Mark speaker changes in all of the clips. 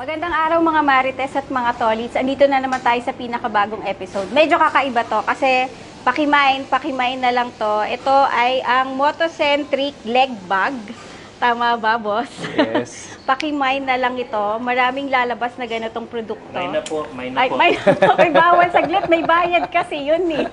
Speaker 1: Magandang araw mga Marites at mga Tolits. Andito na naman tayo sa pinakabagong episode. Medyo kakaiba to kasi pakimain na lang to. Ito ay ang Motocentric leg bag. Tama ba, boss?
Speaker 2: Yes.
Speaker 1: Pakimain na lang ito. Maraming lalabas na ganitong produkto.
Speaker 2: May na po, may na
Speaker 1: Ay,
Speaker 2: po.
Speaker 1: may bawal saglit. May bayad kasi yun eh.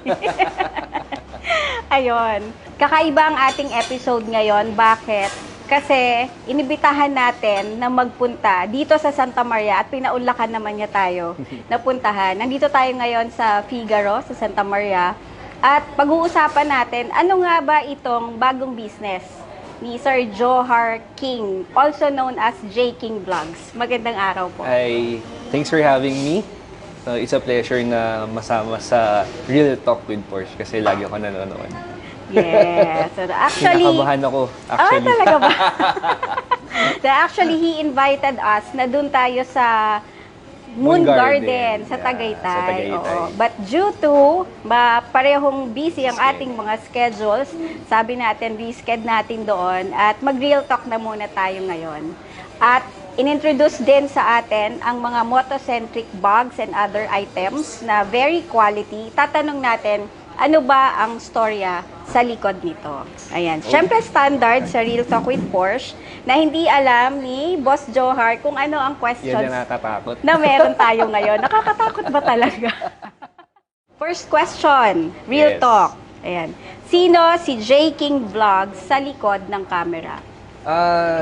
Speaker 1: Ayun. Kakaiba ang ating episode ngayon. Bakit? Kasi inibitahan natin na magpunta dito sa Santa Maria at pinaunlakan naman niya tayo na puntahan. Nandito tayo ngayon sa Figaro, sa Santa Maria. At pag-uusapan natin, ano nga ba itong bagong business ni Sir Johar King, also known as J. King Vlogs. Magandang araw po.
Speaker 2: Ay, thanks for having me. It's a pleasure na masama sa Real Talk with Porsche kasi lagi ako nanonood.
Speaker 1: Yes. So, actually,
Speaker 2: kinakabahan ako.
Speaker 1: Ah, talaga ba? So, actually, he invited us na dun tayo sa Moon Garden sa
Speaker 2: Yeah,
Speaker 1: Tagaytay.
Speaker 2: sa Tagaytay.
Speaker 1: Oo. But due to parehong busy ang ating mga schedules, sabi natin, resched natin doon at mag-real talk na muna tayo ngayon. At inintroduce din sa atin ang mga motocentric bags and other items na very quality. Tatanong natin, ano ba ang storya sa likod nito? Ayan. Siyempre, standard sa Real Talk with Porsche na hindi alam ni Boss Johar kung ano ang
Speaker 2: Yan
Speaker 1: questions
Speaker 2: na natatakot.
Speaker 1: na meron tayo ngayon. Nakakatakot ba talaga? First question, Real
Speaker 2: Yes.
Speaker 1: Talk. Ayan. Sino si J. King Vlogs sa likod ng camera?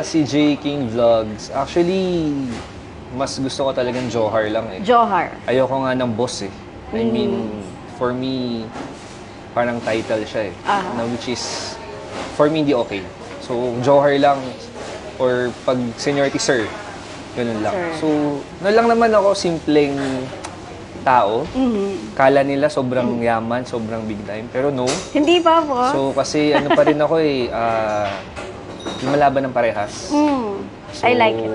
Speaker 2: Si J. King Vlogs. Actually, mas gusto ko talagang Johar lang eh.
Speaker 1: Johar.
Speaker 2: Ayoko nga ng boss eh. I mean, for me, parang title siya eh.
Speaker 1: Aha.
Speaker 2: Na which is, for me, hindi okay. So, Johar lang, or pag seniority sir, ganun lang.
Speaker 1: Sir.
Speaker 2: So, ano lang naman ako, simpleng tao. Kala nila sobrang yaman, sobrang big time. Pero no.
Speaker 1: Hindi ba, boss?
Speaker 2: So, kasi ano pa rin ako eh, lumalaban ng parehas. So,
Speaker 1: I like it.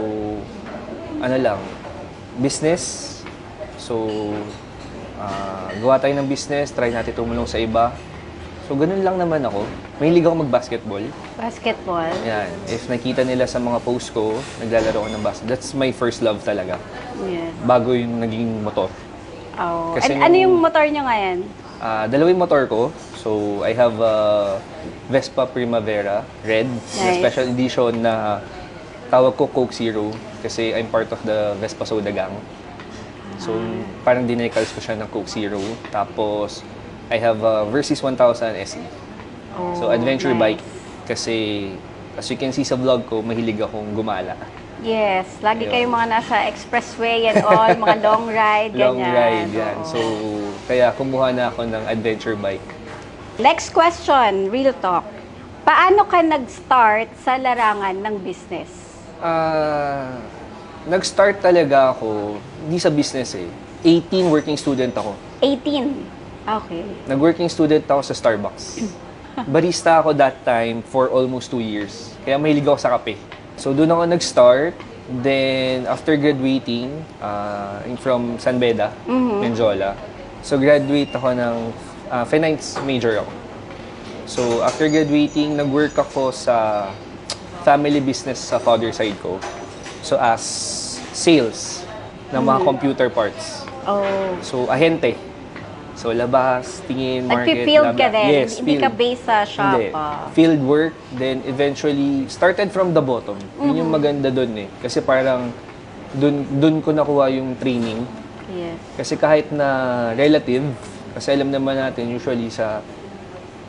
Speaker 2: Ano lang, business. So, gawa tayo ng business, try natin tumulong sa iba. So, ganun lang naman ako. Mahilig ako mag-basketball.
Speaker 1: Basketball.
Speaker 2: Yan. If nakita nila sa mga post ko, naglalaro ako ng basketball. That's my first love talaga.
Speaker 1: Yes.
Speaker 2: Bago yung naging motor.
Speaker 1: Oh.
Speaker 2: Kasi
Speaker 1: Ano
Speaker 2: nung-
Speaker 1: yung motor nyo ngayon?
Speaker 2: Dalawang motor ko. So, I have a Vespa Primavera Red na
Speaker 1: Nice.
Speaker 2: special edition na tawag ko Coke Zero kasi I'm part of the Vespa Soda Gang. So, parang dinicals ko siya ng Coke Zero. Tapos, I have a Versys 1000 SE.
Speaker 1: Oh,
Speaker 2: So, adventure
Speaker 1: nice.
Speaker 2: bike. Kasi, as you can see sa vlog ko, mahilig akong gumala.
Speaker 1: Yes, lagi
Speaker 2: Ayun.
Speaker 1: kayong mga nasa expressway and all, mga long ride, ganyan.
Speaker 2: Long ride, yan.
Speaker 1: Oo.
Speaker 2: So, kaya kumuha na ako ng adventure bike.
Speaker 1: Next question, Real Talk. Paano ka nag-start sa larangan ng business?
Speaker 2: Nag-start talaga ako, hindi sa business eh. 18 working student ako.
Speaker 1: 18. Okay.
Speaker 2: Nag-working student ako sa Starbucks. Barista ako that time for almost 2 years. Kaya mahilig ako sa kape. So doon ako nag-start. Then after graduating from San Beda, Menjola. So graduate ako ng finance major ako. So after graduating, nag-work ako sa family business sa father side ko. So as sales ng mga computer parts.
Speaker 1: Oh.
Speaker 2: So ahente. So labas, tingin, market,
Speaker 1: Nagpi-field ka
Speaker 2: blah, blah.
Speaker 1: din?
Speaker 2: Yes,
Speaker 1: Hindi ka
Speaker 2: field.
Speaker 1: based sa shop?
Speaker 2: Hindi. Field work, then eventually started from the bottom. Yun yung maganda doon eh. Kasi parang doon ko nakuha yung training.
Speaker 1: Yes.
Speaker 2: Kasi kahit na relative, kasi alam naman natin usually sa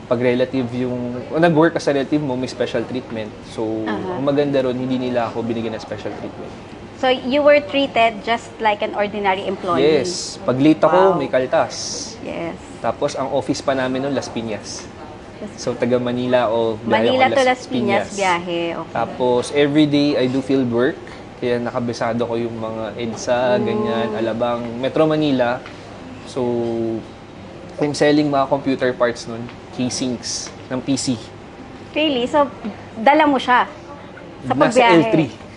Speaker 2: pag relative yung, o nag-work ka sa relative mo, may special treatment. So, ang maganda ron, hindi nila ako binigyan ng special treatment.
Speaker 1: So, you were treated just like an ordinary employee?
Speaker 2: Yes. Pag late ako,
Speaker 1: Wow.
Speaker 2: may kaltas.
Speaker 1: Yes.
Speaker 2: Tapos, ang office pa namin noon, Las Piñas. So, taga Manila o
Speaker 1: Manila to Las Piñas biyahe. Okay.
Speaker 2: Tapos, everyday I do field work. Kaya nakabisado ko yung mga EDSA, ganyan, Alabang, Metro Manila. So, I'm selling mga computer parts nun, casings ng PC.
Speaker 1: Really? So, dala mo siya sa
Speaker 2: Nasa
Speaker 1: pagbiyahe?
Speaker 2: L3.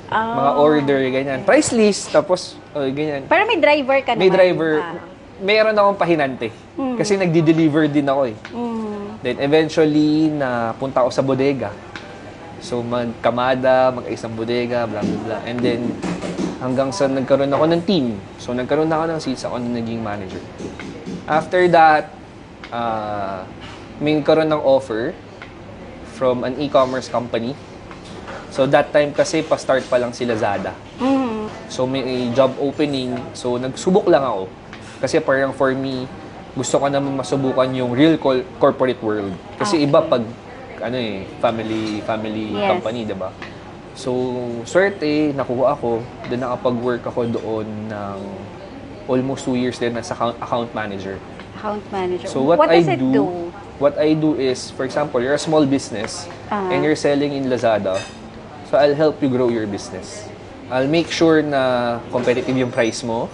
Speaker 2: Mga order, ganyan. Price list, tapos, ganyan.
Speaker 1: Pero may driver ka naman?
Speaker 2: May driver. Meron akong pahinante. Kasi nagdi-deliver din ako eh. Then eventually, napunta ako sa bodega. So, magkamada, mag-ayos ng bodega, blah, blah, blah. And then, Hanggang sa nagkaroon ako ng team. So, nagkaroon ako ng seats, ako na naging manager. After that, may nagkaroon ng offer from an e-commerce company. So, that time kasi, pa-start pa lang si Lazada. So, may job opening. So, nagsubok lang ako. Kasi parang for me, gusto ko naman masubukan yung real corporate world. Kasi iba pag, family
Speaker 1: Yes.
Speaker 2: company, diba? So, swerte, nakuha ako. Then, nakapag-work ako doon ng almost 2 years din as account manager.
Speaker 1: Account manager.
Speaker 2: So, what
Speaker 1: does
Speaker 2: I
Speaker 1: it
Speaker 2: do,
Speaker 1: do?
Speaker 2: what I do is, for example, you're a small business and you're selling in Lazada. So, I'll help you grow your business. I'll make sure na competitive yung price mo.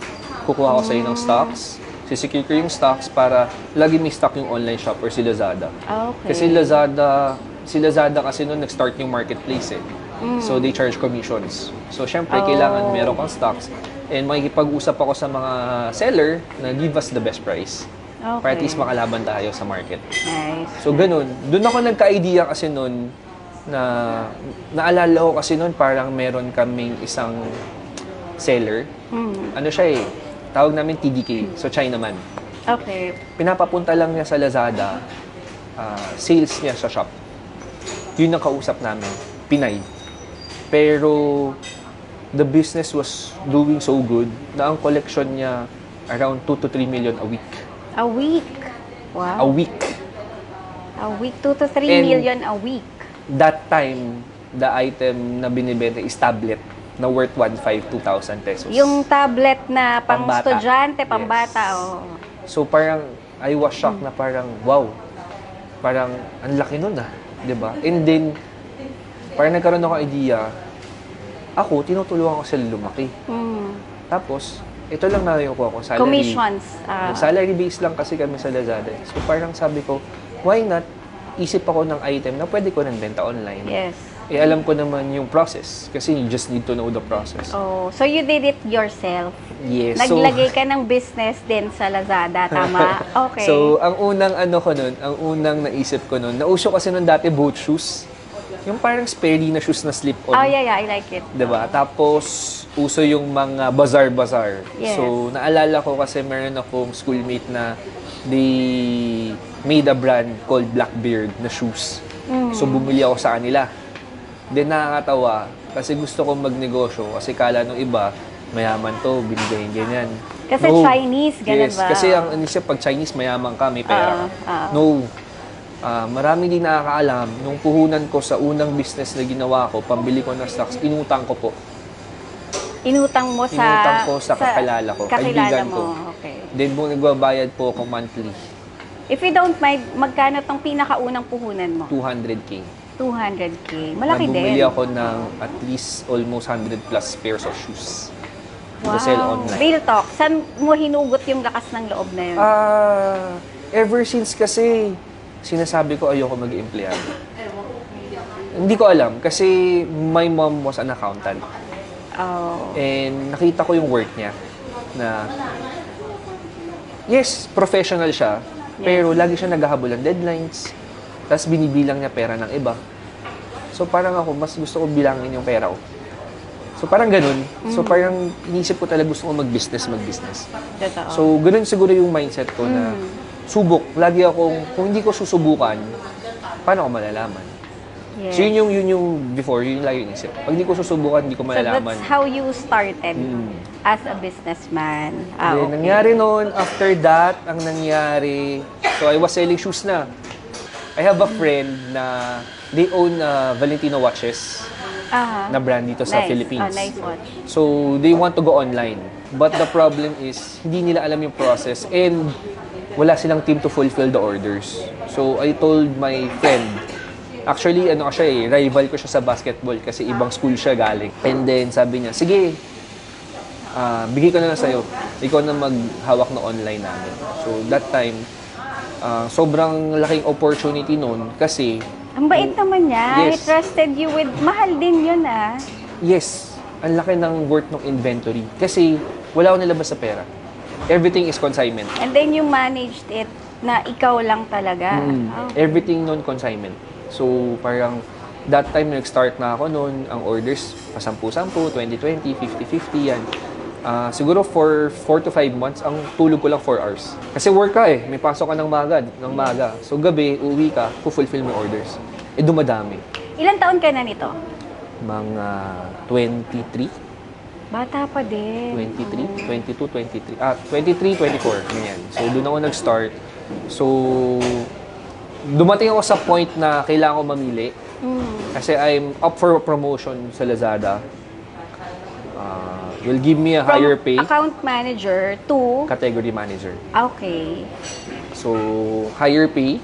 Speaker 2: Kukuha ko sa'yo ng stocks. Sisecure ko yung stocks para lagi may stock yung online shop or si Lazada.
Speaker 1: Okay.
Speaker 2: Kasi si Lazada kasi noon nag-start yung marketplace eh. So, they charge commissions. So, syempre, kailangan meron kang stocks. And makikipag-usap ako sa mga seller na give us the best price.
Speaker 1: Okay.
Speaker 2: Para at least makalaban tayo sa market.
Speaker 1: Nice.
Speaker 2: So, ganun. Doon ako nagka-idea kasi noon na naalala ko kasi noon parang meron kaming isang seller. Ano siya eh, tawag namin TDK. So, Chinaman.
Speaker 1: Okay.
Speaker 2: Pinapapunta lang niya sa Lazada, sales niya sa shop. Yun ang kausap namin, Pinay. Pero, the business was doing so good na ang collection niya around 2 to 3 million a week.
Speaker 1: A week.
Speaker 2: A
Speaker 1: Wow.
Speaker 2: week.
Speaker 1: A week, 2 to 3
Speaker 2: And-
Speaker 1: million a week.
Speaker 2: That time, the item na binibenta is tablet na worth 2,000 pesos.
Speaker 1: Yung tablet na pang
Speaker 2: Pambata.
Speaker 1: estudyante,
Speaker 2: Yes.
Speaker 1: pambata, oh.
Speaker 2: So parang, I was shocked na parang, wow, parang ang laki nun ah. 'Di ba? And then, parang nagkaroon ako idea, ako, tinutulungan ko sila lumaki. Tapos, ito lang nakukuha ko, salary.
Speaker 1: Commissions.
Speaker 2: Salary base lang kasi kami sa Lazada. So parang sabi ko, why not isip ako ng item na pwede ko nang benta online.
Speaker 1: Yes.
Speaker 2: Eh, alam ko naman yung process kasi you just need to know the process.
Speaker 1: Oh, so you did it yourself.
Speaker 2: Yes.
Speaker 1: Naglagay ka ng business din sa Lazada, tama? Okay.
Speaker 2: So, ang unang ang unang naisip ko nun, nauso kasi nun dati boat shoes. Yung parang sperry na shoes na slip-on.
Speaker 1: Oh, yeah, I like it.
Speaker 2: Diba? Tapos, uso yung mga bazaar-bazaar.
Speaker 1: Yes.
Speaker 2: So, naalala ko kasi meron akong schoolmate na they made a brand called Blackbeard na shoes. So, bumili ako sa kanila. Then, nakakatawa kasi gusto kong magnegosyo kasi kala nung iba, mayaman to, binigay ganyan.
Speaker 1: Kasi Chinese, ganun
Speaker 2: yes,
Speaker 1: ba?
Speaker 2: kasi ang inisip pag Chinese, mayaman ka, may pera. No. Marami din nakakaalam, nung puhunan ko sa unang business na ginawa ko, pambili ko ng stocks, inutang ko po.
Speaker 1: Inutang mo sa...
Speaker 2: Inutang ko sa kakilala ko, kaibigan ko.
Speaker 1: Okay.
Speaker 2: Then, nagbabayad po ako monthly,
Speaker 1: If you don't mind, magkano tong pinakaunang puhunan mo?
Speaker 2: 200K.
Speaker 1: 200K. Malaki din.
Speaker 2: Bumili ako ng at least almost 100 plus pairs of shoes. To sell online.
Speaker 1: Real talk. Saan mo hinugot yung lakas ng loob na yun?
Speaker 2: Ever since kasi, sinasabi ko ayoko mag-empleyado. Hindi ko alam kasi my mom was an accountant.
Speaker 1: Oh.
Speaker 2: And nakita ko yung work niya na yes, professional siya, pero lagi siya naghahabol ng deadlines. Tapos binibilang niya pera ng iba. So parang ako, mas gusto ko bilangin yung pera ko. So parang ganun. So parang inisip ko talaga gusto ko mag-business.
Speaker 1: Totoo.
Speaker 2: So ganun siguro yung mindset ko na subok. Lagi akong, kung hindi ko susubukan, paano ko malalaman?
Speaker 1: Yes.
Speaker 2: So yun yung before, yun yung lagi inisip. Pag hindi ko susubukan, hindi ko
Speaker 1: So
Speaker 2: malalaman.
Speaker 1: that's how you started as a businessman.
Speaker 2: Then,
Speaker 1: Okay.
Speaker 2: nangyari noon, after that, ang nangyari, so I was selling shoes na. I have a friend na they own Valentino watches na brand dito sa
Speaker 1: Nice.
Speaker 2: Philippines.
Speaker 1: Oh, nice watch.
Speaker 2: So, they want to go online. But the problem is, hindi nila alam yung process and wala silang team to fulfill the orders. So, I told my friend, actually, rival ko siya sa basketball kasi ibang school siya galing. And then, sabi niya, sige, bigay ko na lang sa'yo. Ikaw na maghawak na online namin. So, that time, sobrang laking opportunity noon kasi
Speaker 1: Ang bait naman niya.
Speaker 2: Yes.
Speaker 1: He trusted you with... Mahal din yun, ah.
Speaker 2: yes, ang laki ng worth ng inventory. Kasi wala akong nilabas sa pera. Everything is consignment.
Speaker 1: And then you managed it na ikaw lang talaga. Okay.
Speaker 2: Everything non-consignment. So, parang That time, nag-start na ako noon. Ang orders, pa 10-10, 20-20, 50-50, yan. Siguro for 4 to 5 months, ang tulog ko lang 4 hours. Kasi work ka eh. May pasok ka ng maga. So, gabi, uwi ka, fulfill mo orders. Dumadami.
Speaker 1: Ilang taon ka na nito?
Speaker 2: Mga 23,
Speaker 1: Bata pa din.
Speaker 2: 23, 22, 23. 23, 24. Ganyan. So, doon ako nag-start. So, dumating ako sa point na kailangan ko mamili. Kasi I'm up for promotion sa Lazada. Will give me a higher pay.
Speaker 1: Account manager to...
Speaker 2: Category manager.
Speaker 1: Okay.
Speaker 2: So, higher pay.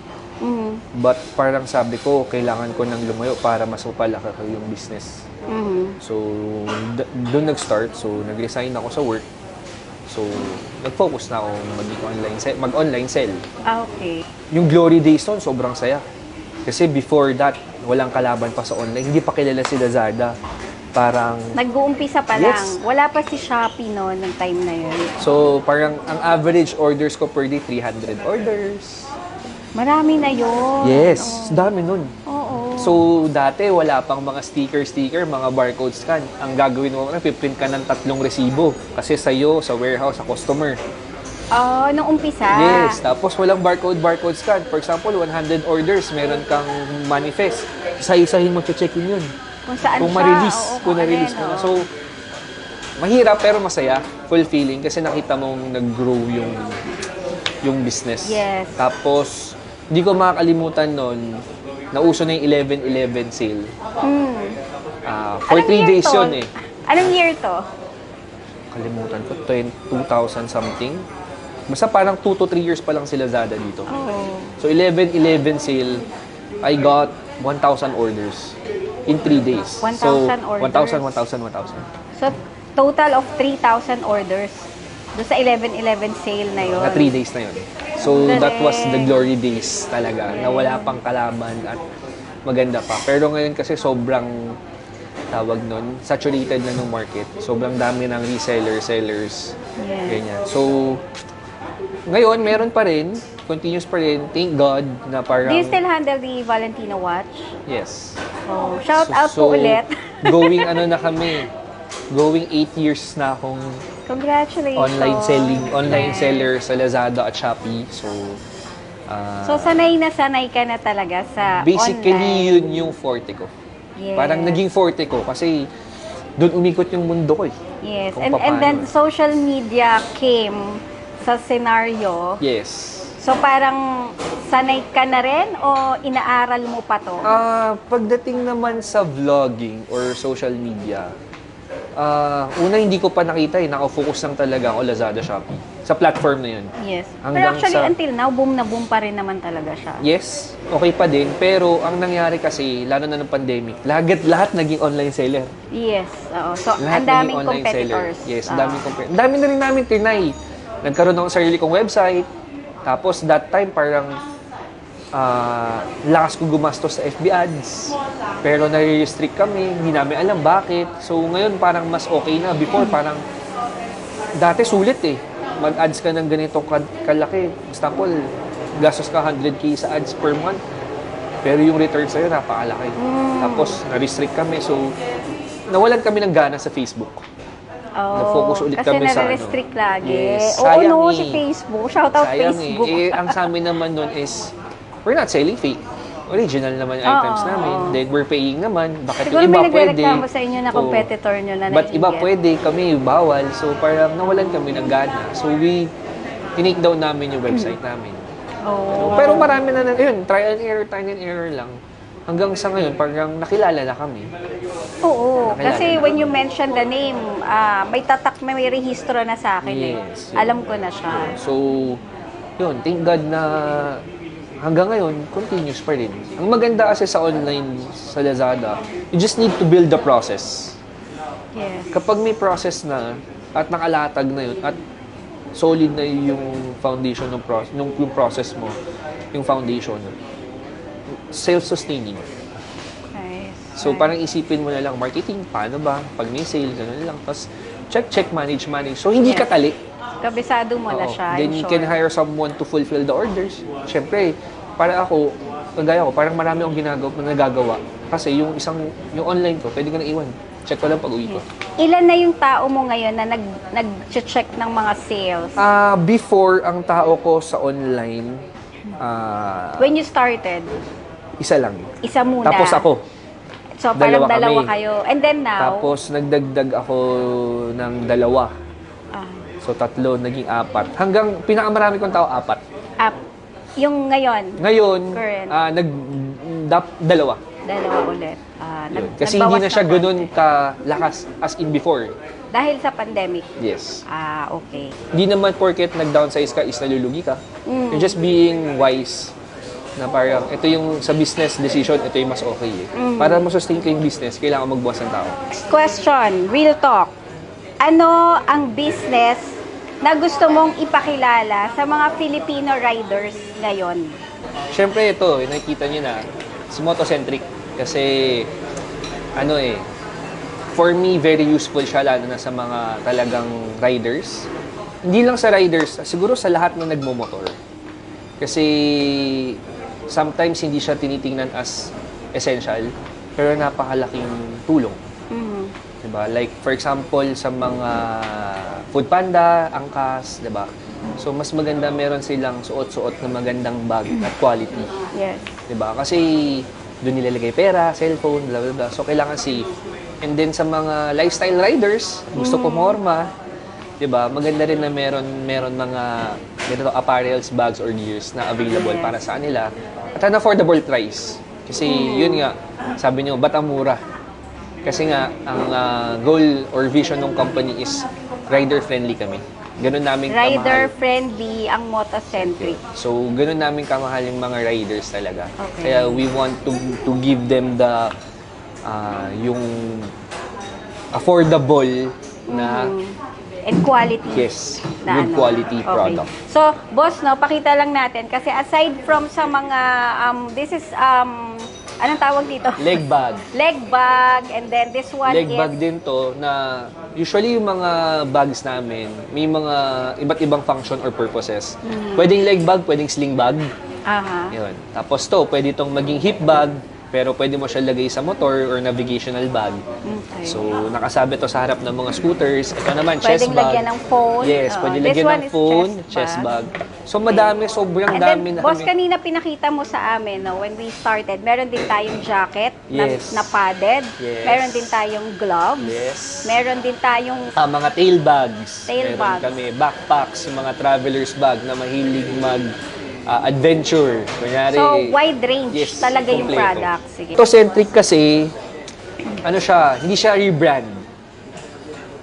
Speaker 2: But parang sabi ko, kailangan ko nang lumayo para mas mapalaki ko yung business. So, doon nag-start. So, nag-resign ako sa work. So, nag-focus na ako mag-online sell.
Speaker 1: Okay.
Speaker 2: Yung glory days nun, sobrang saya. Kasi before that, walang kalaban pa sa online. Hindi pa kilala si Lazada. Parang...
Speaker 1: Nag-uumpisa pa lang.
Speaker 2: Yes.
Speaker 1: Wala pa si Shopee noon ng time na yun.
Speaker 2: So, parang ang average orders ko per day, 300 orders.
Speaker 1: Marami na yun.
Speaker 2: Yes, dami nun.
Speaker 1: Oo.
Speaker 2: So, dati wala pang mga sticker, mga barcode scan. Ang gagawin mo, piprint ka ng 3 resibo. Kasi sa'yo, sa warehouse, sa customer.
Speaker 1: Nung umpisa.
Speaker 2: Yes, tapos walang barcode scan. For example, 100 orders, meron kang manifest. Isa-isahin mo check-in yun.
Speaker 1: Kung saan
Speaker 2: Kung
Speaker 1: siya.
Speaker 2: ma-release,
Speaker 1: Oo,
Speaker 2: kung na-release mo na. So, mahirap pero masaya. Fulfilling kasi nakita mong nag-grow yung business.
Speaker 1: Yes.
Speaker 2: Tapos, hindi ko makakalimutan nun, nauso na yung 11/11 sale. For 3 days
Speaker 1: to?
Speaker 2: yun eh.
Speaker 1: Anong year to?
Speaker 2: Kalimutan ko, 2000 something. Basta parang 2 to 3 years pa lang si Lazada dito.
Speaker 1: Oh.
Speaker 2: So, 11/11 sale, I got 1,000 orders in 3 days.
Speaker 1: 1,000
Speaker 2: so,
Speaker 1: orders?
Speaker 2: 1,000.
Speaker 1: So, total of 3,000 orders doon sa 11/11 sale na yun.
Speaker 2: Na 3 days na yun. So,
Speaker 1: Galing.
Speaker 2: that was the glory days talaga, na wala pang kalaban at maganda pa. Pero ngayon kasi sobrang tawag nun, saturated na ng market. Sobrang dami ng resellers, sellers,
Speaker 1: Yes.
Speaker 2: ganyan. So, ngayon, meron pa rin, continuous pa rin, thank God, na parang...
Speaker 1: Do you still handle the Valentino watch?
Speaker 2: Yes.
Speaker 1: Oh, shout out po ulit.
Speaker 2: going na kami, going 8 years na akong
Speaker 1: Congratulations.
Speaker 2: online
Speaker 1: Yes.
Speaker 2: seller sa Lazada at Shopee. So,
Speaker 1: So, sanay na sanay ka na talaga sa
Speaker 2: basically,
Speaker 1: online.
Speaker 2: yun yung forte ko.
Speaker 1: Yes.
Speaker 2: Parang naging forte ko kasi doon umikot yung mundo ko eh.
Speaker 1: Yes.
Speaker 2: Kung
Speaker 1: And
Speaker 2: papaano.
Speaker 1: then, social media came sa scenario.
Speaker 2: Yes.
Speaker 1: So, parang sanay ka na rin o inaaral mo pa to?
Speaker 2: Pagdating naman sa vlogging or social media, una hindi ko pa nakita eh. Nakafocus lang talaga ako Lazada, Shopee. Sa platform na yun.
Speaker 1: Yes. Pero
Speaker 2: Hanggang
Speaker 1: actually,
Speaker 2: sa-
Speaker 1: until now, boom na boom pa rin naman talaga siya.
Speaker 2: Yes, okay pa din. Pero ang nangyari kasi, lalo na ng pandemic, lahat naging online seller.
Speaker 1: Yes. Oo. So,
Speaker 2: Lahat
Speaker 1: ang daming
Speaker 2: naging online
Speaker 1: competitors.
Speaker 2: seller. Yes, daming competitors. Dami na rin namin tinay. Nagkaroon ako ng sarili kong website. Tapos that time parang lakas ko gumastos sa FB ads. Pero nare-restrict kami, hindi namin alam bakit. So ngayon parang mas okay na. Before parang dati sulit eh. Mag-ads ka ng ganitong kalaki. Example, gastos ka 100K sa ads per month. Pero yung return sa'yo napakalaki. Tapos na-restrict kami. So nawalan kami ng gana sa Facebook.
Speaker 1: Oh,
Speaker 2: Nag-focus ulit kami sa ano.
Speaker 1: nare-restrict lagi.
Speaker 2: Yes.
Speaker 1: Oo,
Speaker 2: Sayang
Speaker 1: no,
Speaker 2: eh.
Speaker 1: si Facebook. Shout out
Speaker 2: Sayang
Speaker 1: Facebook.
Speaker 2: eh. Ang sa amin naman nun is, we're not selling fake. Original naman yung items namin. Then we're paying naman. Bakit
Speaker 1: Siguro
Speaker 2: yung iba
Speaker 1: may
Speaker 2: pwede?
Speaker 1: nagreklamo sa inyo na
Speaker 2: Oo.
Speaker 1: competitor nyo na
Speaker 2: But iba
Speaker 1: naiinggit.
Speaker 2: pwede, kami bawal. So parang nawalan kami ng gana. So tinake down namin yung website namin.
Speaker 1: Oh.
Speaker 2: Pero marami na, yun, trial and error lang. Hanggang sa ngayon, parang nakilala na kami.
Speaker 1: Oo.
Speaker 2: Nakilala
Speaker 1: Kasi
Speaker 2: na
Speaker 1: when
Speaker 2: kami.
Speaker 1: you mention the name, may rehistro na sa akin
Speaker 2: Yes,
Speaker 1: eh.
Speaker 2: yun.
Speaker 1: Alam ko na siya.
Speaker 2: So, yun, thank God na hanggang ngayon, continuous pa rin. Ang maganda kasi sa online, sa Lazada, you just need to build the process.
Speaker 1: Yes.
Speaker 2: Kapag may process na, at nakalatag na yun, at solid na yung foundation ng process, yung process mo, yung foundation, self-sustaining.
Speaker 1: Nice.
Speaker 2: So, parang isipin mo na lang, marketing, paano ba? Pag may sale, gano'n lang. Tapos, check, manage. So, hindi ka tali.
Speaker 1: Kabisado mo na
Speaker 2: Oo.
Speaker 1: siya.
Speaker 2: Then,
Speaker 1: in
Speaker 2: you can
Speaker 1: short.
Speaker 2: hire someone to fulfill the orders. Siyempre, para ako, kagaya ko, parang marami akong nagagawa. Kasi yung online ko, pwede ko na iwan. Check ko lang pag-uwi ko.
Speaker 1: Ilan na yung tao mo ngayon na nag-check ng mga sales?
Speaker 2: Before, ang tao ko sa online,
Speaker 1: When you started,
Speaker 2: isa lang.
Speaker 1: isa muna.
Speaker 2: Tapos ako.
Speaker 1: So, parang dalawa
Speaker 2: kami.
Speaker 1: kayo. And then now,
Speaker 2: Tapos, nagdagdag ako ng 2.
Speaker 1: ah,
Speaker 2: So, 3, naging 4. Hanggang pinakamarami kong tao, 4.
Speaker 1: up. Yung ngayon,
Speaker 2: Ngayon,
Speaker 1: Current.
Speaker 2: 2.
Speaker 1: dalawa ulit.
Speaker 2: Yun. Kasi hindi na siya ganun kalakas as in before.
Speaker 1: Dahil sa pandemic.
Speaker 2: Yes.
Speaker 1: Okay.
Speaker 2: Hindi naman porket nag-downsize ka is nalulugi ka. You're just being wise na parang ito yung sa business decision, ito yung mas okay eh. Para ma-sustain ko yung business, kailangan magbuwas ng tao.
Speaker 1: Next question, real talk. Ano ang business na gusto mong ipakilala sa mga Filipino riders ngayon?
Speaker 2: Siyempre ito, nakikita nyo na, si Motocentric. Kasi, for me, very useful siya lalo na sa mga talagang riders. Hindi lang sa riders, siguro sa lahat na nagmomotor. Kasi, sometimes hindi siya tinitingnan as essential, pero napakalaking tulong. Diba? Like, for example, sa mga Foodpanda, Angkas, diba? So, mas maganda meron silang suot-suot na magandang bag at quality.
Speaker 1: Yes.
Speaker 2: Diba? Kasi, doon nilalagay pera, cellphone, blah, blah, blah. So, kailangan safe. And then, sa mga lifestyle riders, gusto pumorma, diba? Maganda rin na meron mga ganito, apparels, bags, or gears na available para sa kanila. At an affordable price. Kasi, yun nga, sabi nyo, ba't ang mura? Kasi nga, ang goal or vision ng company is rider-friendly kami. Ganun namin kamahal.
Speaker 1: Rider-friendly ang Motocentric.
Speaker 2: So, ganun namin kamahal yung mga riders talaga.
Speaker 1: Okay.
Speaker 2: Kaya we want to give them the yung affordable na
Speaker 1: And quality.
Speaker 2: yes,
Speaker 1: Na
Speaker 2: good quality product.
Speaker 1: So, boss, no, pakita lang natin. Kasi aside from sa mga, this is, anong tawag dito?
Speaker 2: Leg bag.
Speaker 1: Leg bag. And then this one
Speaker 2: Leg
Speaker 1: is...
Speaker 2: bag din to na usually yung mga bags namin, may mga iba't ibang function or purposes. Pwedeng leg bag, pwedeng sling bag.
Speaker 1: Aha.
Speaker 2: Yun. Tapos to, pwede itong maging hip bag, pero pwede mo siya lagay sa motor or navigational bag.
Speaker 1: Okay.
Speaker 2: So, nakasabi to sa harap ng mga scooters. Ito naman, chest
Speaker 1: Pwedeng
Speaker 2: bag.
Speaker 1: lagyan ng phone.
Speaker 2: Yes,
Speaker 1: Oo.
Speaker 2: pwede
Speaker 1: This
Speaker 2: lagyan
Speaker 1: one
Speaker 2: ng
Speaker 1: is
Speaker 2: phone,
Speaker 1: chest
Speaker 2: chest
Speaker 1: bag.
Speaker 2: bag. So, madami, sobrang
Speaker 1: And
Speaker 2: dami
Speaker 1: then,
Speaker 2: na
Speaker 1: boss,
Speaker 2: kami.
Speaker 1: kanina pinakita mo sa amin, no, when we started, meron din tayong jacket
Speaker 2: Yes.
Speaker 1: na padded.
Speaker 2: Yes.
Speaker 1: Meron din tayong gloves.
Speaker 2: Yes.
Speaker 1: Meron din tayong
Speaker 2: Mga tail bags.
Speaker 1: Tail
Speaker 2: Meron
Speaker 1: bags.
Speaker 2: kami, backpacks, yung mga traveler's bag na mahilig adventure. Kunyari,
Speaker 1: so wide range
Speaker 2: yes,
Speaker 1: talaga yung
Speaker 2: kompleto.
Speaker 1: product. Sige.
Speaker 2: Motocentric kasi, hindi siya rebrand.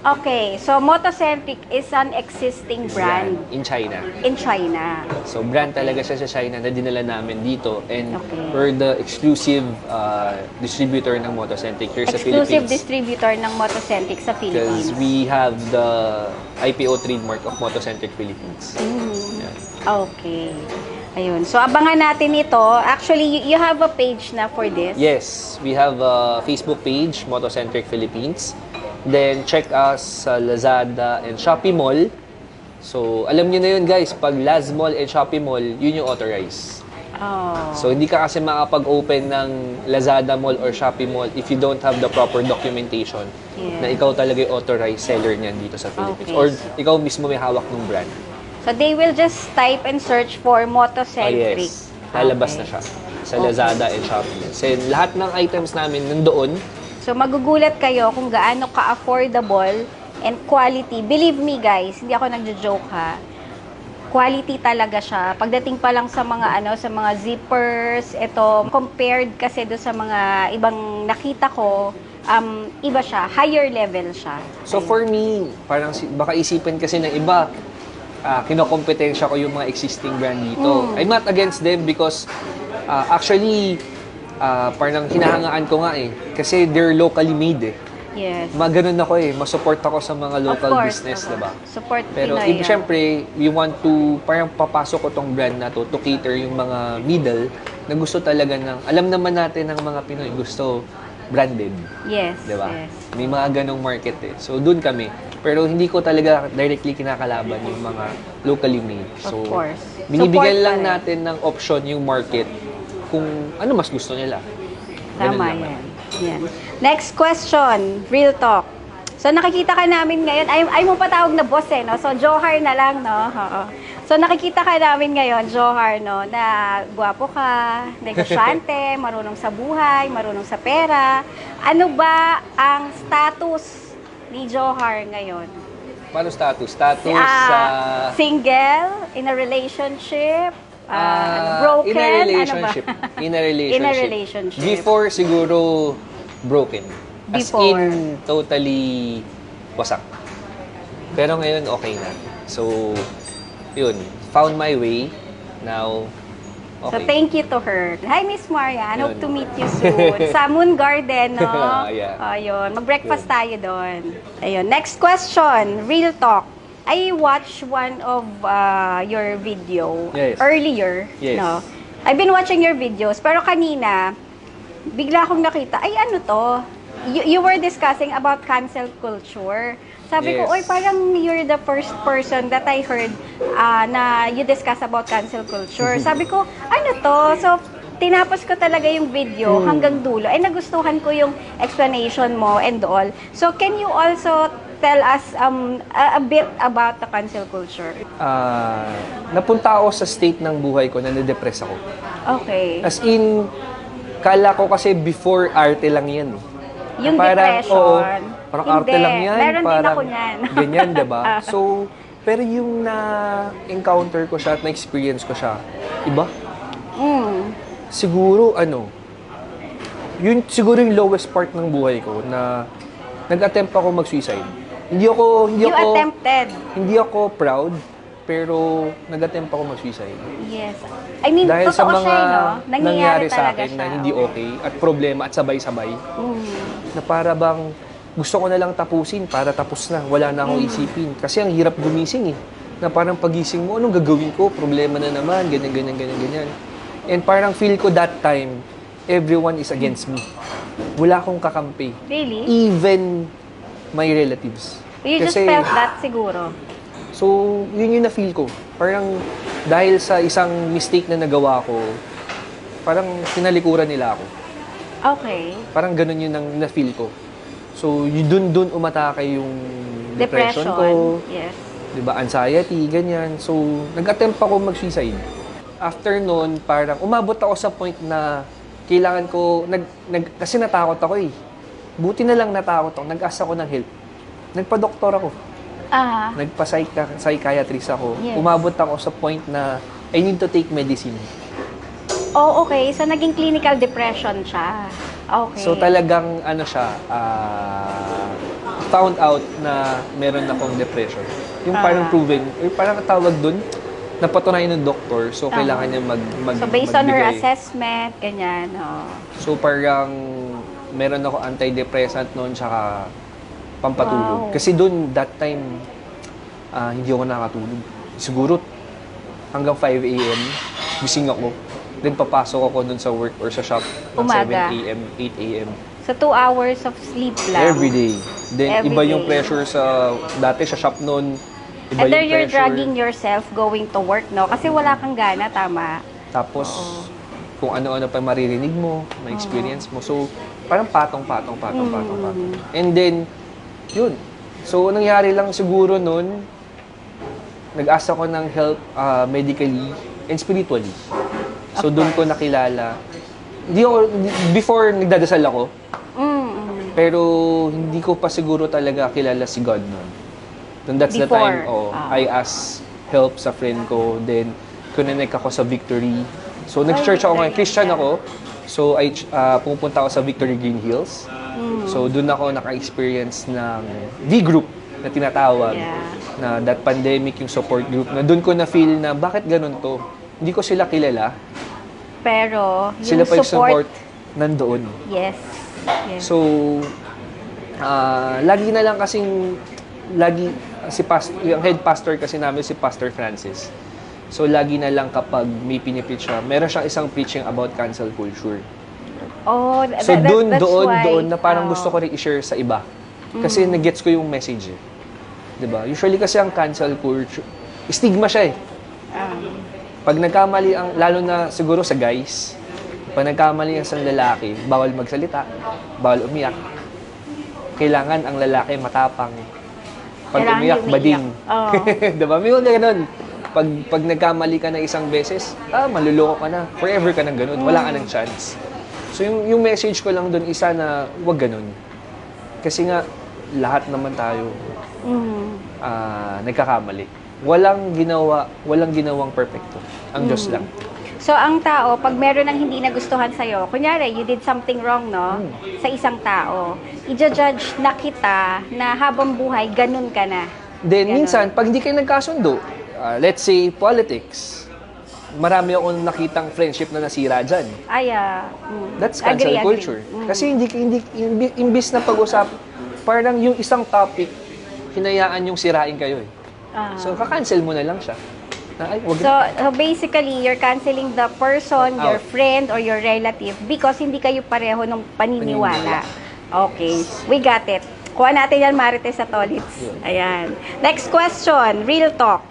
Speaker 1: Okay, so Motocentric is an existing brand
Speaker 2: In China.
Speaker 1: in China.
Speaker 2: So, brand talaga siya sa China na dinala namin dito. And
Speaker 1: Okay.
Speaker 2: we're the exclusive distributor ng Motocentric here sa
Speaker 1: Exclusive
Speaker 2: Philippines.
Speaker 1: distributor ng Motocentric sa
Speaker 2: Because
Speaker 1: Philippines.
Speaker 2: we have the IPO trademark of Motocentric Philippines. Yeah.
Speaker 1: Okay. Ayun. So, abangan natin ito. Actually, you have a page na for this.
Speaker 2: Yes, we have a Facebook page, Motocentric Philippines. Then, check us sa Lazada and Shopee Mall. So, alam niyo na yun guys, pag Laz Mall and Shopee Mall, yun yung authorized.
Speaker 1: Oh.
Speaker 2: So, hindi ka kasi makapag-open ng Lazada Mall or Shopee Mall if you don't have the proper documentation
Speaker 1: Yeah.
Speaker 2: na ikaw talaga yung authorized seller niyan dito sa Philippines.
Speaker 1: Okay.
Speaker 2: Or ikaw mismo may hawak ng brand.
Speaker 1: So, they will just type and search for Motocentric.
Speaker 2: Yes. Lalabas na siya sa Lazada and Shopee. So, lahat ng items namin nandoon.
Speaker 1: So, magugulat kayo kung gaano ka-affordable and quality. Believe me guys, hindi ako nagjo-joke ha. Quality talaga siya. Pagdating pa lang sa mga sa mga zippers, ito compared kasi do sa mga ibang nakita ko, iba siya, higher level siya.
Speaker 2: So, for me, parang baka isipin kasi ng iba, kinokompetensya ko yung mga existing brand dito. I'm not against them because actually, parang hinahangaan ko nga eh. Kasi they're locally made eh.
Speaker 1: Yes.
Speaker 2: Ganun ako eh. Masupport ako sa mga local business, diba?
Speaker 1: Support
Speaker 2: Pero
Speaker 1: Pinoy.
Speaker 2: syempre, we want to, parang papasok ko tong brand na to cater yung mga middle na gusto talaga ng, alam naman natin ng mga Pinoy, gusto branded.
Speaker 1: Yes.
Speaker 2: Diba?
Speaker 1: Yes.
Speaker 2: May mga ganong market eh. So, dun kami. Pero hindi ko talaga directly kinakalaban yung mga locally made. So,
Speaker 1: Of course.
Speaker 2: binibigyan
Speaker 1: Support
Speaker 2: lang
Speaker 1: pa rin.
Speaker 2: natin ng option yung market kung ano mas gusto nila. Ganun
Speaker 1: Tama
Speaker 2: naman.
Speaker 1: yan. Yan. Next question, real talk. So nakikita ka namin ngayon, ay mo patawag na boss eh, no? So Johar na lang, no? Oo. So nakikita ka namin ngayon, Johar, no, na gwapo ka, negosyante, marunong sa buhay, marunong sa pera. Ano ba ang status ni Johar ngayon?
Speaker 2: Paano status? Status sa...
Speaker 1: Single, in a relationship, broken,
Speaker 2: in a relationship.
Speaker 1: ano ba?
Speaker 2: In a relationship.
Speaker 1: In a relationship.
Speaker 2: Before, siguro, broken. As
Speaker 1: Before.
Speaker 2: in, totally wasak. Pero ngayon, okay na. So, yun. Found my way. Now,
Speaker 1: So,
Speaker 2: okay.
Speaker 1: thank you to her. Hi, Miss Marian. Hope
Speaker 2: Yun.
Speaker 1: to meet you soon. Sa Moon Garden, no?
Speaker 2: Yeah.
Speaker 1: Ayun. Mag-breakfast tayo doon. Ayun. Next question. Real talk. I watched one of your video
Speaker 2: Yes.
Speaker 1: earlier.
Speaker 2: Yes.
Speaker 1: No? I've been watching your videos. Pero kanina, bigla akong nakita, ay ano to? You were discussing about cancel culture. Sabi ko,
Speaker 2: Yes.
Speaker 1: oy, parang you're the first person that I heard na you discuss about cancel culture. Sabi ko, ano to? So, tinapos ko talaga yung video hanggang dulo. Ay, nagustuhan ko yung explanation mo and all. So, can you also tell us a bit about the cancel culture?
Speaker 2: Napunta ako sa state ng buhay ko na na-depress ako.
Speaker 1: Okay.
Speaker 2: As in, kala ko kasi before arte lang yan.
Speaker 1: Yung
Speaker 2: Parang,
Speaker 1: depression.
Speaker 2: oo, parang
Speaker 1: Hindi.
Speaker 2: arte lang yan.
Speaker 1: Meron din
Speaker 2: parang
Speaker 1: ako niyan.
Speaker 2: ganyan, diba? So, pero yung na-encounter ko siya at na-experience ko siya, iba. Siguro, yun siguro yung lowest part ng buhay ko na nag-attempt ako mag-suicide. Hindi ako,
Speaker 1: You attempted.
Speaker 2: hindi ako proud, pero nag-attempt ako mag-suicide.
Speaker 1: Yes. I mean,
Speaker 2: Dahil sa
Speaker 1: totoo
Speaker 2: mga
Speaker 1: siya, no?
Speaker 2: nangyari sa
Speaker 1: talaga
Speaker 2: akin
Speaker 1: siya.
Speaker 2: na hindi okay at problema at sabay-sabay,
Speaker 1: Mm.
Speaker 2: na para bang gusto ko na lang tapusin para tapos na, wala na akong isipin. Kasi ang hirap gumising eh. Na parang pagising mo, anong gagawin ko? Problema na naman, ganyan, ganyan, ganyan, ganyan. And parang feel ko that time, everyone is against me. Wala akong kakampi.
Speaker 1: Really?
Speaker 2: Even my relatives.
Speaker 1: You just felt that siguro.
Speaker 2: So, yun yung na-feel ko. Parang dahil sa isang mistake na nagawa ko, parang sinalikuran nila ako.
Speaker 1: Okay.
Speaker 2: Parang ganun yun ang na-feel ko. So, dun umatake yung depression ko.
Speaker 1: Yes.
Speaker 2: Diba? Anxiety, ganyan. So, nag-attempt ako mag-suicide. After nun, parang umabot ako sa point na kailangan ko, kasi natakot ako eh. Buti na lang natakot ako, nag-ask ako ng help. Nagpa-doktor ako. Nagpa-psychiatrist ako.
Speaker 1: Yes.
Speaker 2: Umabot ako sa point na I need to take medicine.
Speaker 1: Oh, okay. So, naging clinical depression siya. Okay.
Speaker 2: So talagang found out na meron akong depression. Yung parang proven, yung parang tawag dun, napatunayan ng doktor, so kailangan niya
Speaker 1: So, based on her
Speaker 2: magbigay.
Speaker 1: assessment, ganyan. Oh.
Speaker 2: So parang meron ako antidepressant noon tsaka pampatulog.
Speaker 1: Wow.
Speaker 2: Kasi dun, that time, hindi ako nakatulog. Siguro hanggang 5 a.m. gising ako. Then papasok ako dun sa work or sa shop ng
Speaker 1: Umaga.
Speaker 2: 7 a.m., 8 a.m.
Speaker 1: So, 2 hours of sleep lang.
Speaker 2: Every day. Then,
Speaker 1: Every
Speaker 2: iba yung
Speaker 1: day.
Speaker 2: pressure sa, dati sa shop noon, iba
Speaker 1: And then
Speaker 2: yung
Speaker 1: you're
Speaker 2: pressure.
Speaker 1: dragging yourself going to work, no? Kasi wala kang gana, tama?
Speaker 2: Tapos, kung ano-ano pa maririnig mo, ma-experience mo. So, parang patong. And then, yun. So, nangyari lang siguro noon, nag-ask ako ng help medically and spiritually. So, doon ko nakilala. Before, nagdadasal ako. Pero, hindi ko pa siguro talaga kilala si God noon. Then that's the
Speaker 1: Before.
Speaker 2: time, I asked help sa friend ko. Then, connect ako sa Victory. So, nag-church ako ngayon. Christian ako. So, pupunta ako sa Victory Green Hills. So, doon ako naka-experience ng V-group na tinatawag.
Speaker 1: Yeah.
Speaker 2: Na that pandemic, yung support group. Na doon ko na-feel na, bakit ganun to? Hindi ko sila kilala.
Speaker 1: Pero, yung
Speaker 2: Sila pa yung
Speaker 1: support,
Speaker 2: support nandoon.
Speaker 1: yes. Yes.
Speaker 2: So, lagi na lang kasing, yung head pastor kasi namin si Pastor Francis. So, lagi na lang kapag may pinipreach siya, meron siyang isang preaching about cancel culture.
Speaker 1: Oh,
Speaker 2: So,
Speaker 1: that's why.
Speaker 2: doon na parang gusto ko rin i-share sa iba. Kasi nag-gets ko yung message eh. 'Di ba? Usually kasi ang cancel culture, stigma siya eh. Pag nagkamali lalo na siguro sa guys, Pag nagkamali ang isang lalaki, bawal magsalita, bawal umiyak. Kailangan ang lalaki matapang. Pag
Speaker 1: Kailangan
Speaker 2: umiyak,
Speaker 1: umiiyak.
Speaker 2: bading.
Speaker 1: Oo.
Speaker 2: Diba? May mga ganun. Pag nagkamali ka na isang beses, maluloko ka na. Forever ka nang ganun. Wala ka ng chance. So yung message ko lang doon isa na wag ganun. Kasi nga, lahat naman tayo nagkakamali. Walang ginawang perfecto. Ang Diyos lang.
Speaker 1: So, ang tao, pag meron ng hindi nagustuhan sa'yo, kunyari, you did something wrong, no? Sa isang tao, i-judge na kita na habang buhay, ganun ka na.
Speaker 2: Then,
Speaker 1: Ganon.
Speaker 2: minsan, pag hindi kayo nagkasundo, let's say, politics, marami akong nakitang friendship na nasira dyan. That's cancel culture. Kasi imbis na pag-usap, parang yung isang topic, hinayaan yung sirain kayo eh. So, kakancel mo na lang siya. Wag
Speaker 1: So, basically, you're canceling the person, your
Speaker 2: Out.
Speaker 1: friend, or your relative because hindi kayo pareho ng paniniwala. Okay, we got it. Kuha natin yan, Marites at Tolits. Ayan. Next question, real talk.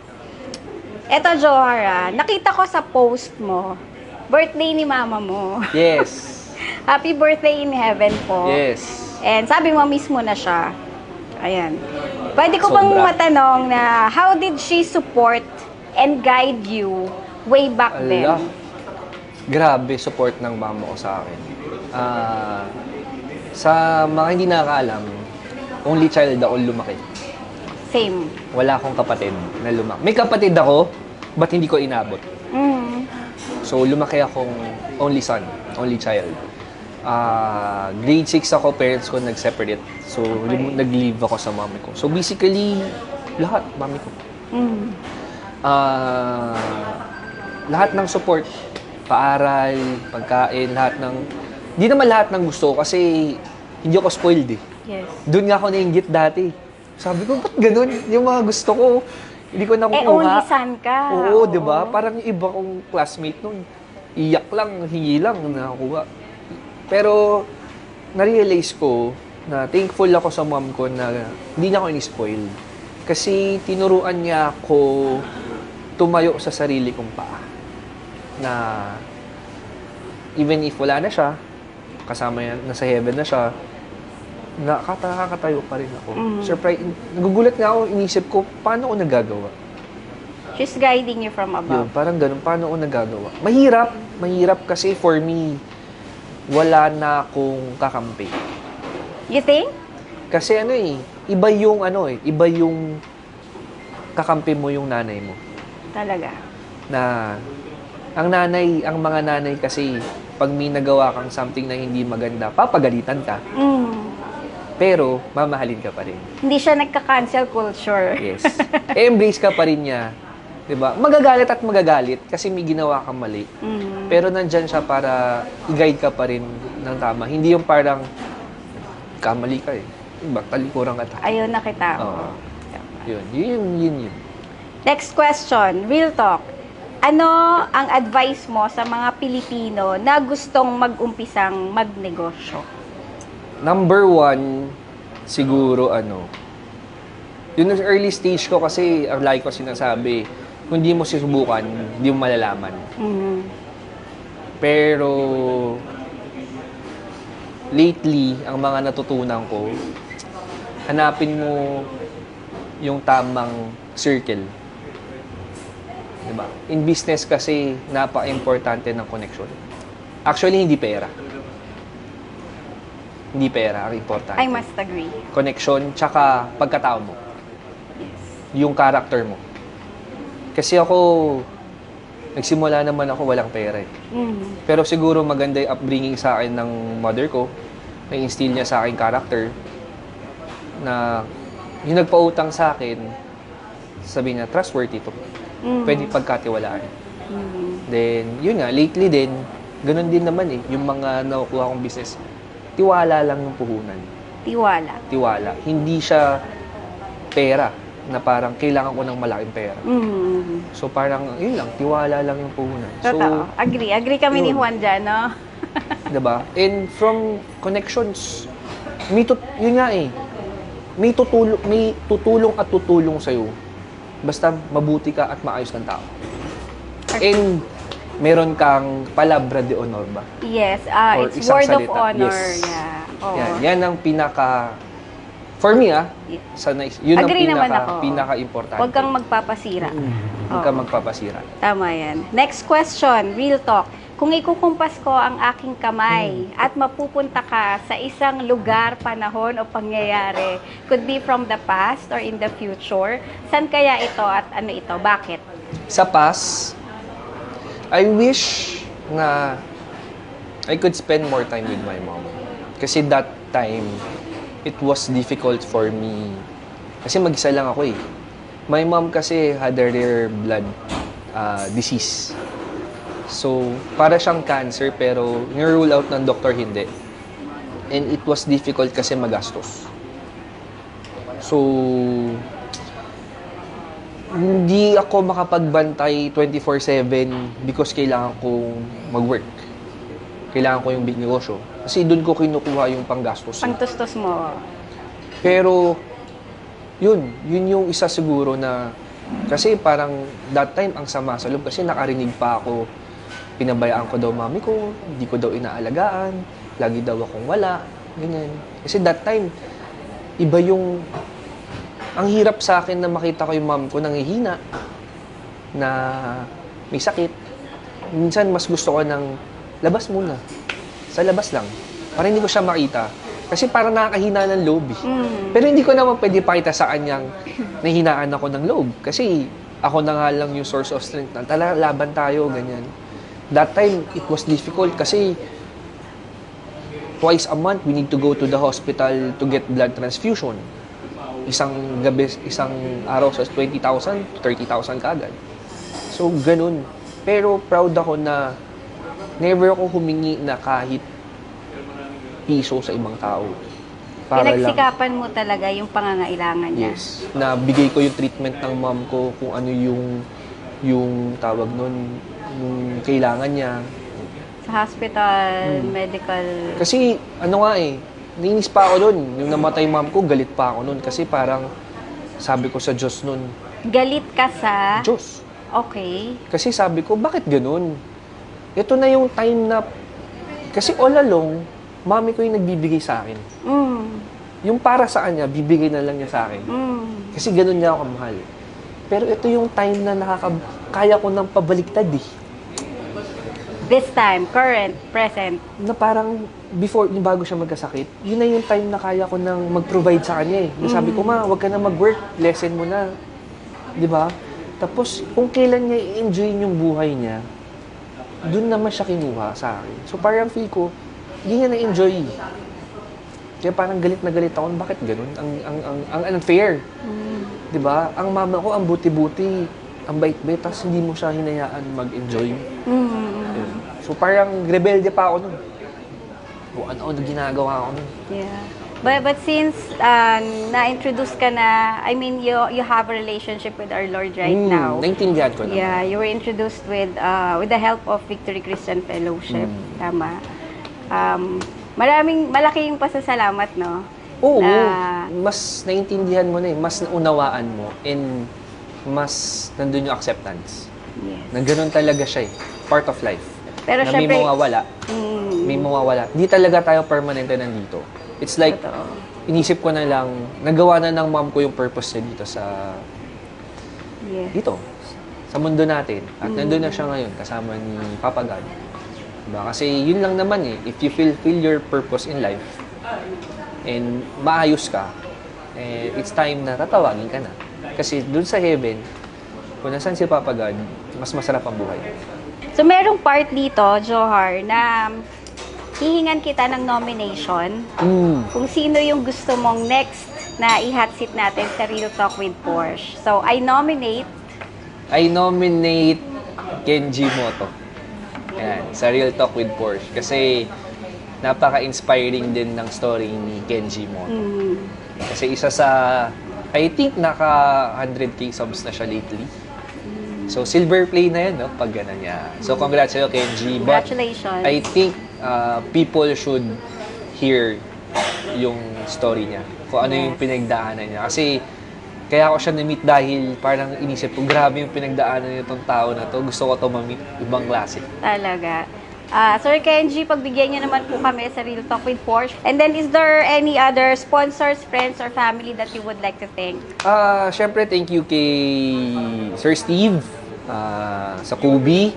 Speaker 1: Eto, Johara, nakita ko sa post mo, birthday ni mama mo.
Speaker 2: Yes.
Speaker 1: Happy birthday in heaven po.
Speaker 2: Yes.
Speaker 1: And sabi mo, miss mo na siya. Ayan. Pwede ko bang
Speaker 2: Sobra.
Speaker 1: matanong na how did she support and guide you way back then?
Speaker 2: Ala. Grabe support ng mama ko sa akin. Sa mga hindi nakakaalam, only child ako lumaki.
Speaker 1: Same.
Speaker 2: Wala akong kapatid na lumaki. May kapatid ako, but hindi ko inabot. So, lumaki akong only son, only child. Grade 6 ako, parents ko nag-separate. So, nag-leave ako sa mami ko. So, basically, lahat, mami ko. Lahat ng support, paaral, pagkain, lahat ng... Hindi naman lahat ng gusto ko kasi hindi ako spoiled eh.
Speaker 1: Yes.
Speaker 2: Doon nga ako nainggit dati. Sabi ko, ba't ganun? Yung mga gusto ko, hindi ko nakukuha.
Speaker 1: only son ka.
Speaker 2: Oo, di ba? Parang yung iba kong classmate nun, iyak lang, hingi lang, nakakuha. Pero, na-realize ko na thankful ako sa mom ko na hindi niya ako in-spoil. Kasi tinuruan niya ako tumayo sa sarili kong paa. Na even if wala na siya, kasama yan, nasa heaven na siya, nakakatayo pa rin ako. Surprise, nagugulat nga ako, inisip ko, paano ako nagagawa?
Speaker 1: She's guiding you from
Speaker 2: Yun,
Speaker 1: above.
Speaker 2: parang ganun, paano ako nagagawa? Mahirap kasi for me, wala na akong kakampi.
Speaker 1: You think?
Speaker 2: Kasi iba yung kakampi mo yung nanay mo.
Speaker 1: Talaga.
Speaker 2: Na, ang mga nanay kasi, pag may nagawa kang something na hindi maganda, papagalitan ka. Pero, mamahalin ka pa rin.
Speaker 1: Hindi siya nagka-cancel culture.
Speaker 2: Yes. Embrace ka pa rin niya. 'Di ba? Magagalit at magagalit kasi may ginawa kang mali. Pero nandyan siya para i-guide ka pa rin ng tama. Hindi yung parang kamali ka eh. Diba? Talikuran ka.
Speaker 1: Ayun na kita.
Speaker 2: Oo. Yun.
Speaker 1: Next question, real talk. Ano ang advice mo sa mga Pilipino na gustong mag-umpisang magnegosyo?
Speaker 2: Number 1, siguro yun ang early stage ko kasi, like ko sinasabi, kung di mo susubukan, di mo malalaman. Pero, lately, ang mga natutunan ko, hanapin mo yung tamang circle. Diba? In business kasi, napaka-importante ng connection. Actually, hindi pera. Hindi pera ang importante.
Speaker 1: I must agree.
Speaker 2: Connection, tsaka pagkatao mo.
Speaker 1: Yes.
Speaker 2: Yung character mo. Kasi ako, nagsimula naman ako walang pera eh. Pero siguro maganda yung upbringing sa akin ng mother ko. Na-instill niya sa akin character. Na yung nagpautang sa akin, sabi niya, trustworthy to. Pwede pagkatiwalaan. Then, yun nga, lately din, ganun din naman eh. Yung mga nakukuha kong business, tiwala lang yung puhunan. Tiwala. Hindi siya pera na parang kailangan ko ng malaking pera. So parang, yun lang, tiwala lang yung puhunan.
Speaker 1: Totoo. Agree kami ni
Speaker 2: yun.
Speaker 1: Juan dyan, no?
Speaker 2: Diba? And from connections, yun nga eh, may tutulong at tutulong sa'yo. Basta mabuti ka at maayos ng tao. And meron kang palabra de honor ba?
Speaker 1: Yes,
Speaker 2: Or
Speaker 1: it's
Speaker 2: isang
Speaker 1: word of
Speaker 2: salita.
Speaker 1: honor.
Speaker 2: Yes.
Speaker 1: Yeah. Oo.
Speaker 2: Yan ang pinaka, for me yun ang
Speaker 1: Agree naman ako.
Speaker 2: pinaka-importante.
Speaker 1: Huwag kang magpapasira.
Speaker 2: Huwag kang magpapasira.
Speaker 1: Tama yan. Next question, real talk. Kung ikukumpas ko ang aking kamay at mapupunta ka sa isang lugar, panahon o pangyayari, could be from the past or in the future, saan kaya ito at ano ito? Bakit?
Speaker 2: Sa past, I wish na I could spend more time with my mom. Kasi that time, it was difficult for me. Kasi mag-isa lang ako eh. My mom kasi had a rare blood disease. So, para siyang cancer pero ni-rule out ng doktor hindi. And it was difficult kasi magastos. So, hindi ako makapagbantay 24/7 because kailangan kong mag-work. Kailangan ko yung big negosyo. Kasi doon ko kinukuha yung panggastos.
Speaker 1: Pangtustos mo.
Speaker 2: Pero, yun yung isa siguro na, kasi parang that time ang sama sa loob kasi nakarinig pa ako, pinabayaan ko daw mami ko, hindi ko daw inaalagaan, lagi daw akong wala, ganyan. Kasi that time, iba yung, ang hirap sa akin na makita ko yung mom ko nangihina, na may sakit. Minsan mas gusto ko ng labas muna, sa labas lang, para hindi ko siya makita. Kasi parang nakakahina ng loob eh. Pero hindi ko naman pwede pakita sa kanyang nahinaan ako ng loob. Kasi ako na nga lang yung source of strength na laban tayo, ganyan. That time, it was difficult kasi twice a month, we need to go to the hospital to get blood transfusion. Isang gabi, isang araw sa 20,000, 30,000 kagad. So, ganun. Pero proud ako na never ako humingi na kahit piso sa ibang tao. Para
Speaker 1: Pinagsikapan mo talaga yung pangangailangan niya.
Speaker 2: Yes. Na bigay ko yung treatment ng mom ko, kung ano yung tawag nun, yung kailangan niya.
Speaker 1: Sa hospital, medical...
Speaker 2: Kasi, ano nga eh, nainis pa ako nun. Yung namatay mom ko, galit pa ako nun. Kasi parang, sabi ko sa Diyos nun,
Speaker 1: Galit ka sa...
Speaker 2: Diyos.
Speaker 1: Okay.
Speaker 2: Kasi sabi ko, bakit ganun? Ito na yung time na, kasi all along, mami ko yung nagbibigay sa akin. Yung para sa kanya, bibigay na lang niya sa akin. Kasi ganun niya ako kamahal. Pero ito yung time na kaya ko nang pabaliktad eh.
Speaker 1: This time, current, present.
Speaker 2: Na parang before, yung bago siya magkasakit, yun na yung time na kaya ko nang mag-provide sa kanya eh. Na sabi ko, ma, wag ka na mag-work, lesson mo na. Di ba? Tapos, kung kailan niya i-enjoy yung buhay niya, dun naman siya kinuha sa akin. So parang feel ko, hindi niya na-enjoy. Kaya parang galit na galit ako, bakit ganun? Ang unfair. Di ba? Ang mama ko, ang buti-buti, ang bait-bait, tapos hindi mo siya hinayaan mag-enjoy. So parang rebelde pa ako nun. O ano na ginagawa ko nun.
Speaker 1: Yeah. But since na-introduce ka na, I mean, you have a relationship with our Lord right now.
Speaker 2: Naintindihan ko na.
Speaker 1: Yeah, you were introduced with the help of Victory Christian Fellowship. Tama. Malaking pasasalamat, no?
Speaker 2: Oo, mas naintindihan mo na eh, mas naunawaan mo, and mas nandun yung acceptance.
Speaker 1: Yes.
Speaker 2: Na ganun talaga siya eh. Part of life.
Speaker 1: Pero
Speaker 2: na
Speaker 1: syempre,
Speaker 2: may mawawala. May mawawala. Hindi talaga tayo permanente nandito. It's like,
Speaker 1: totoo.
Speaker 2: Inisip ko na lang, nagawa na ng mom ko yung purpose niya dito dito, sa mundo natin. At nandun na siya ngayon, kasama ni Papa God. Diba? Kasi yun lang naman eh, if you fulfill your purpose in life, and maayos ka, it's time na tatawagin ka na. Kasi dun sa heaven, kung nasan si Papa God, mas masarap ang buhay.
Speaker 1: So, merong part dito, Johar, na hihingan kita ng nomination kung sino yung gusto mong next na i-hot seat natin sa Real Talk with Porsche. So, I nominate
Speaker 2: Kenji Moto. Yan, sa Real Talk with Porsche. Kasi napaka-inspiring din ng story ni Kenji Moto. Kasi isa sa, I think naka 100k subs na siya lately. So, silver play na yan, no? Pag gano'n niya. So, congrats sa'yo, Kenji.
Speaker 1: Congratulations.
Speaker 2: But I think people should hear yung story niya. Kung ano yung pinagdaanan niya. Kasi Kaya ako siya na-meet dahil parang inisip ko, grabe yung pinagdaanan nitong tao na to. Gusto ko to ma-meet, ibang klase.
Speaker 1: Talaga. Sir Kenji, pagbigyan niyo naman po kami sa Real Talk with Porsche. And then, is there any other sponsors, friends, or family that you would like to thank?
Speaker 2: Siyempre, thank you kay Sir Steve, sa Kubi,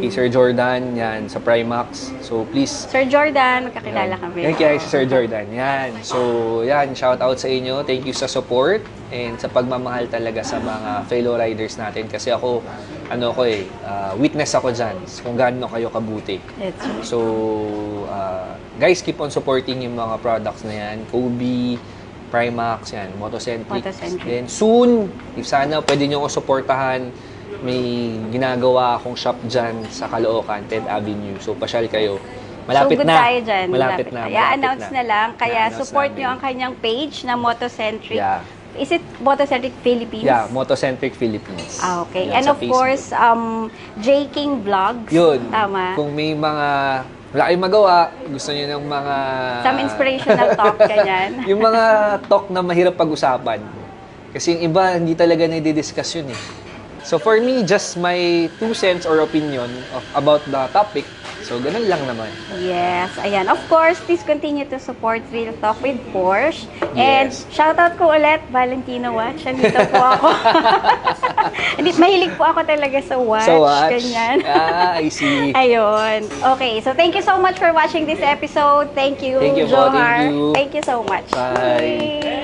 Speaker 2: kay Sir Jordan, yan, sa Primax. So, please,
Speaker 1: Sir Jordan, magkakilala kami.
Speaker 2: yan kaya si Sir Jordan. Yan. So, yan, shout out sa inyo. Thank you sa support and sa pagmamahal talaga sa mga fellow riders natin. Kasi ako, witness ako dyan kung gaano kayo kabuti.
Speaker 1: That's right.
Speaker 2: So, guys, keep on supporting yung mga products na yan. Kobe, Primax, yan, Motocentric. Then soon, if sana pwede nyo ako supportahan, may ginagawa akong shop dyan sa Caloocan, 10th Avenue. So, pasyal kayo. Malapit
Speaker 1: so, good
Speaker 2: na.
Speaker 1: tayo dyan.
Speaker 2: Malapit na.
Speaker 1: I-announce na lang. Kaya
Speaker 2: I-announce
Speaker 1: support
Speaker 2: namin.
Speaker 1: nyo ang kanyang page na Motocentric.
Speaker 2: Yeah.
Speaker 1: Is it Motocentric Philippines?
Speaker 2: Yeah, Motocentric Philippines.
Speaker 1: Okay.
Speaker 2: Yan,
Speaker 1: And
Speaker 2: sa
Speaker 1: of
Speaker 2: Facebook.
Speaker 1: course, J. King Vlogs.
Speaker 2: Yun.
Speaker 1: Tama.
Speaker 2: Kung may mga wala kayong magawa, gusto niyo ng mga
Speaker 1: Some inspirational talk, ganyan.
Speaker 2: yung mga talk na mahirap pag-usapan. Kasi yung iba, hindi talaga nai-discuss yun eh. So for me, just my 2 cents or opinion about the topic. So ganun lang naman.
Speaker 1: Yes, ayan. Of course, please continue to support Real Talk with Porsche. And
Speaker 2: Yes.
Speaker 1: shoutout ko ulit, Valentino Watch. Nandito po ako. Hindi, mahilig po ako talaga sa watch.
Speaker 2: So watch.
Speaker 1: Ganyan.
Speaker 2: I see.
Speaker 1: Ayun. Okay, so thank you so much for watching this episode. Thank you,
Speaker 2: Thank you po,
Speaker 1: Johar.
Speaker 2: thank you.
Speaker 1: Thank you so much.
Speaker 2: Bye.